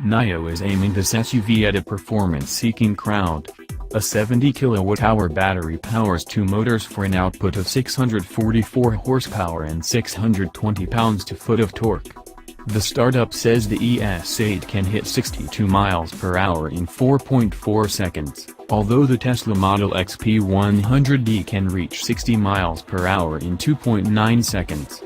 NIO is aiming this SUV at a performance-seeking crowd. A 70 kWh battery powers two motors for an output of 644 horsepower and 620 pounds-to-foot of torque. The startup says the ES8 can hit 62 miles per hour in 4.4 seconds, although the Tesla Model X P100D can reach 60 miles per hour in 2.9 seconds.